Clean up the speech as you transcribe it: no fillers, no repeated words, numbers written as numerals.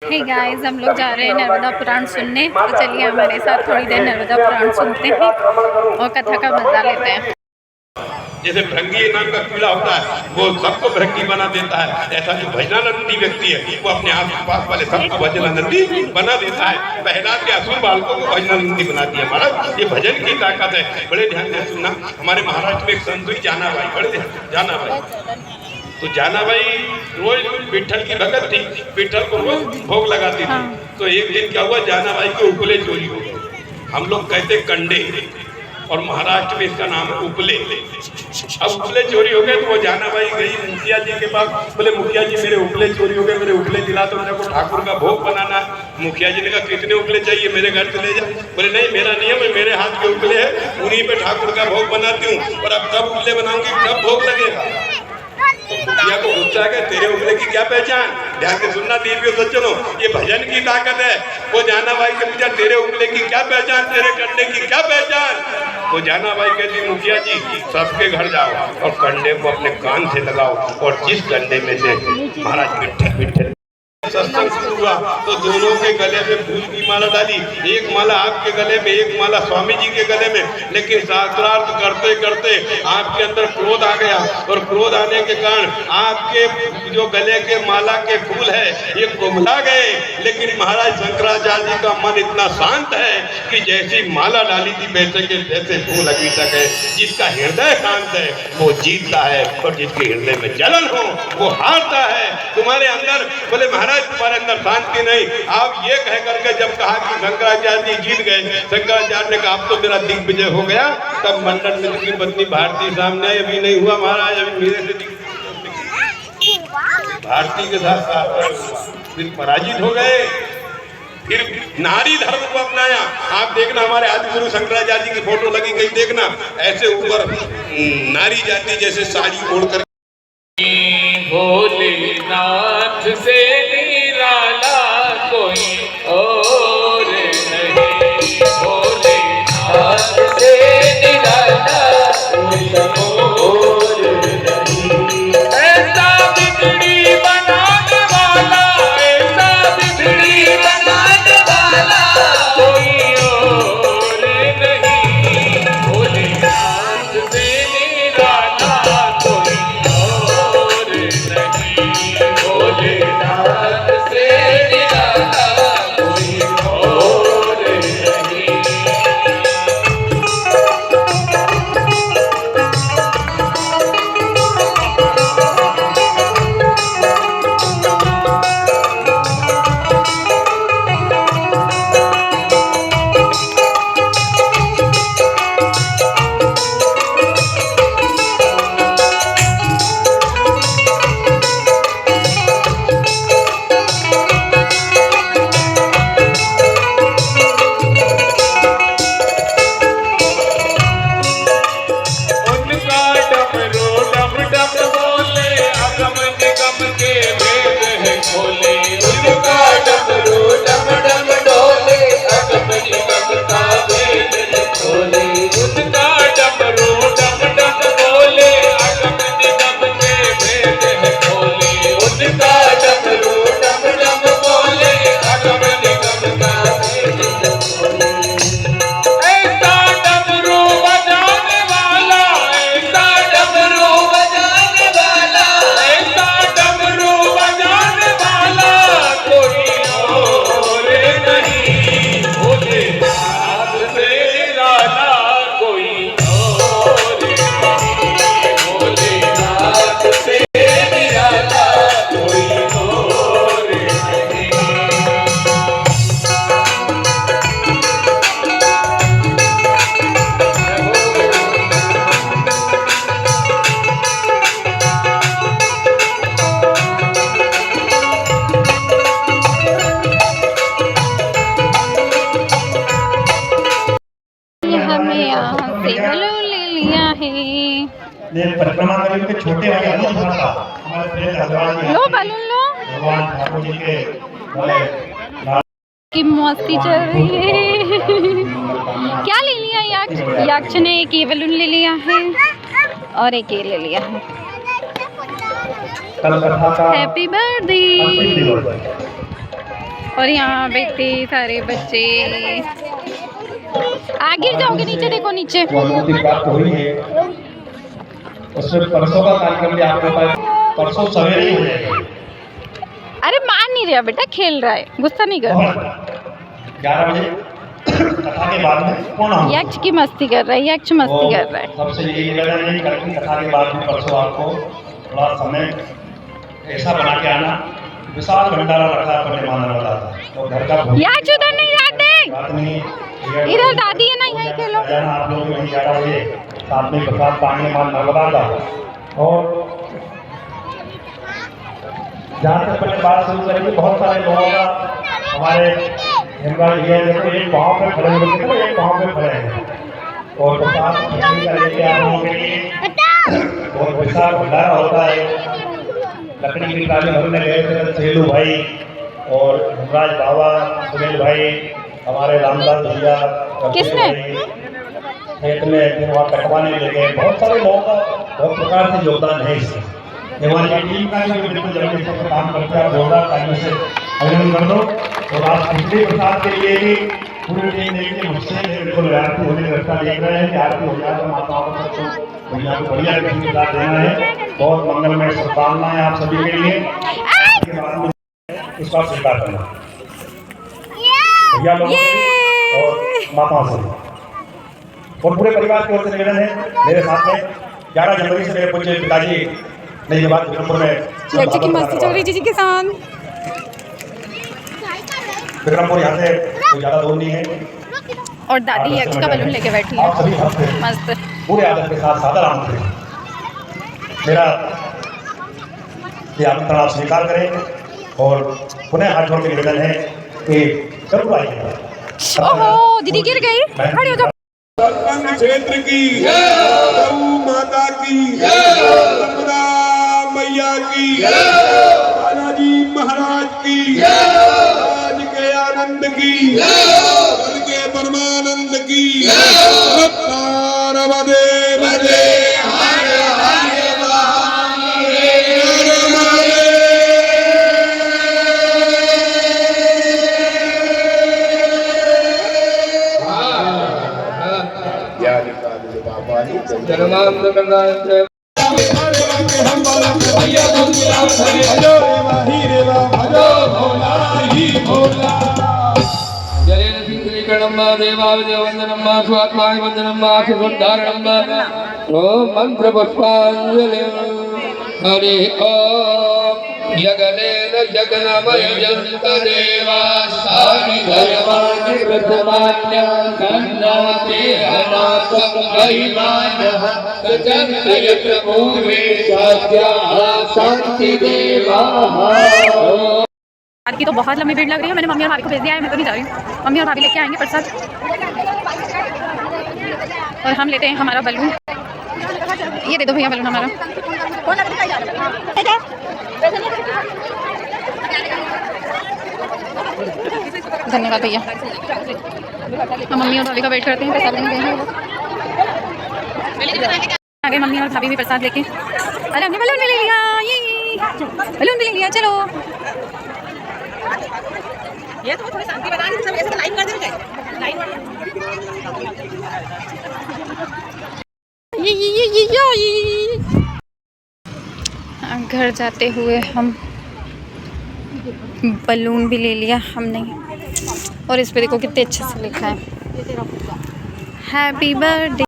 Hey guys, हम लोग जा रहे हैं नर्मदा पुराण सुनने। तो चलिए हमारे साथ थोड़ी देर नर्मदा पुराण सुनते हैं और कथा का मजा लेते हैं। जैसे भृंगी नाम का कीड़ा होता है, वो सबको भृंगी बना देता है। ऐसा जो भजनानंदी व्यक्ति है वो अपने आस पास वाले सबको भजनानंदी बना देता है। पहला के असुर बालकों को भजनानंदी बना दिया। महाराज, ये भजन की ताकत है। बड़े ध्यान से सुनना। हमारे महाराष्ट्र में एक संत हुई जाना भाई, बड़े ध्यान जाना भाई। तो जाना भाई रोज विठल की भगत थी, विठल को रोज भोग लगाती थी। तो एक दिन क्या हुआ, जाना भाई के उपले चोरी हो गए। हम लोग कहते कंडे और महाराष्ट्र में इसका नाम है उपले। अब उपले चोरी हो गए तो वो जाना भाई गई मुखिया जी के पास। बोले मुखिया जी मेरे उपले चोरी हो गए, मेरे उपले दिला तो मेरे को ठाकुर का भोग बनाना है। मुखिया जी ने कहा कितने उपले चाहिए, मेरे घर से ले जाओ। बोले नहीं, मेरा नियम है, मेरे हाथ के उपले है, उन्हीं पे ठाकुर का भोग बनाती हूँ। और अब कब उपले बनाऊंगी, कब भोग लगेगा। मुखिया को गुस्सा है, तेरे उपले की क्या पहचान। ध्यान से सुनना दीपियों सज्जनों, ये भजन की ताकत है। वो जाना भाई से पूछा तेरे उपले की क्या पहचान, तेरे कंडे की क्या पहचान। तो जाना भाई कहती मुखिया जी सबके घर जाओ और कंडे को अपने कान से लगाओ और जिस कंडे में से महाराज मिठे मिठे सत्संग शुरू हुआ तो दोनों के गले में फूल की माला डाली। एक माला आपके गले में, एक माला स्वामी जी के गले में। लेकिन शास्त्रार्थ करते करते आपके अंदर क्रोध आ गया और क्रोध आने के कारण आपके जो गले के माला के फूल है ये कुम्हला गए। लेकिन महाराज शंकराचार्य जी का मन इतना शांत है कि जैसी माला डाली थी वैसे के वैसे फूल अभी तक है। जिसका हृदय शांत है वो जीतता है और जिसके हृदय में जलन हो वो हारता है। तुम्हारे अंदर बोले महाराज तुम्हारे अंदर शांति नहीं। आप ये कह करके जब कहा कि शंकराचार्य जी जीत गए, शंकराचार्य ने कहा अब तो मेरा दिग्विजय हो गया। तब मंडन मित्र की पत्नी भारती सामने आई, अभी नहीं हुआ महाराज, अभी मेरे से भारती के साथ फिर पराजित हो गए। फिर नारी धर्म को अपनाया। आप देखना हमारे आदि गुरु शंकराचार्य जी की फोटो लगी गई, देखना ऐसे ऊपर नारी जाती जैसे साड़ी ओढ़कर। भोलेनाथ से निराला कोई और नहीं, भोलेनाथ से निराला कोई और नहीं। ऐसा बिगड़ी बनाने वाला, ऐसा बिगड़ी बनाने वाला कोई और नहीं, भोलेनाथ से निराला कोई और नहीं, भोलेनाथ से निराला कोई और नहीं। परिक्रमा के छोटे वाले हमारे प्रिय भगवान जी, लो बलून लो, भगवान ठाकुर जी के की मस्ती चल रही है। क्या ले लिया याक्ष ने? एक ये बलून ले लिया है और एक ये ले लिया है। Happy birthday. और यहाँ पे इतने सारे बच्चे। गिर जाओगे नीचे, देखो नीचे। वो अनुमति प्राप्त हुई है, उसमें परसों का कार्यक्रम भी आपके पास परसों सवेरे ही हो जाएगा। अरे मान नहीं रहा बेटा, खेल रहा है, गुस्सा नहीं कर रहा। 11 बजे कथा के बाद में पूर्ण होगा। यक्ष की मस्ती कर रहा है, यक्ष मस्ती कर रहा है। सबसे यही निवेदन है कि कथा के बाद में परसों आपको थोड़ा समय ऐसा बना के आना, विशाल भंडारा रखा अपने मानव वाला और घर का यक्ष उधर नहीं जाते, बात नहीं इधर दादी है ना, यहीं खेलो। आप लोग वहीं 11 बजे साथ में प्रसाद पाएंगे मां नर्मदा का। और जहाँ तक पहले बात शुरू करेंगे, बहुत सारे लोगों का हमारे देखो एक पाँव पे खड़े होते हैं, एक पाँव पे खड़े हैं और प्रसाद का लेके आप लोगों के लिए बहुत विशाल भंडारा होता है। लकड़ी की निकाली घर में गए थे सेलू भाई और धनराज बाबा, सुनील भाई, हमारे रामदास भैया, किसने? खेत में एक दिन वहाँ कटवाने ले गए। बहुत सारे लोगों का बहुत प्रकार से योगदान है इसमें। हमारी टीम का भी बिल्कुल जल्दी से काम करते हैं, आप जोरदार तालियों से अभिनंदन कर दो। और आज पिछले प्रसाद के लिए भी पूरी टीम देखिए मुझसे बिल्कुल आरती होने का रास्ता देख रहे हैं कि आरती हो जाए तो माताओं को सबको भैया को बढ़िया किस्म के साथ देना है। बहुत मंगलमय शुभकामनाएं आप सभी के लिए। इसके बाद में इसका स्वीकार करना भैया लोगों से और माताओं से और पूरे परिवार की ओर से निवेदन है। मेरे साथ में 11 जनवरी से मेरे पूज्य पिताजी नई बात विक्रमपुर में यक्ष की मस्ती चल रही जी के साथ। विक्रमपुर यहाँ से कोई ज़्यादा दूर नहीं है। और दादी यक्ष का बलून लेके बैठी है, आप सभी भक्त मस्त। पूरे आदर के साथ सादर आमंत्रित। मेरा ये आमंत्रण आप स्वीकार करें और पुनः हाथ जोड़ के निवेदन है कि जरूर आइएगा। ओहो दीदी गिर गई, खड़ी हो जाओ। क्षेत्र की गौ माता की, नर्मदा मैया की, बालाजी महाराज की, आज के आनंद की, कल के परमानंद की, राधे राधे हरे हरे देवावंदनम्मा स्वात्माय वंदनम्मा सुधारणम्मा ओम मंत्र पुष्पांजलि हरि ओम यगलेन जगनमय जंत देवा सारि धर्माणि प्रथमान्य कन्नाते अनाथं वैमानः सचन्त यत्र भूमे साध्याः शान्ति देवाः। आज की तो बहुत लंबी भीड़ लग रही है। मैंने मम्मी और भाभी को भेज दिया है, मैं तो नहीं जा रही हूँ। मम्मी और भाभी लेके आएंगे प्रसाद और हम लेते हैं हमारा बलून। ये दे दो भैया बलून हमारा। धन्यवाद भैया। हम मम्मी और भाभी का वेट करते हैं, प्रसाद लेने गए हैं। आगे मम्मी और भाभी भी प्रसाद लेके। अरे हमने बलून भी ले लिया, ये बलून भी ले लिया। चलो ये तो थोड़ी शांति बना रही, सब ऐसे लाइन कर देंगे लाइन घर जाते हुए हम बलून भी ले लिया हमने। और इस पे देखो कितने अच्छे से लिखा है हैप्पी बर्थडे।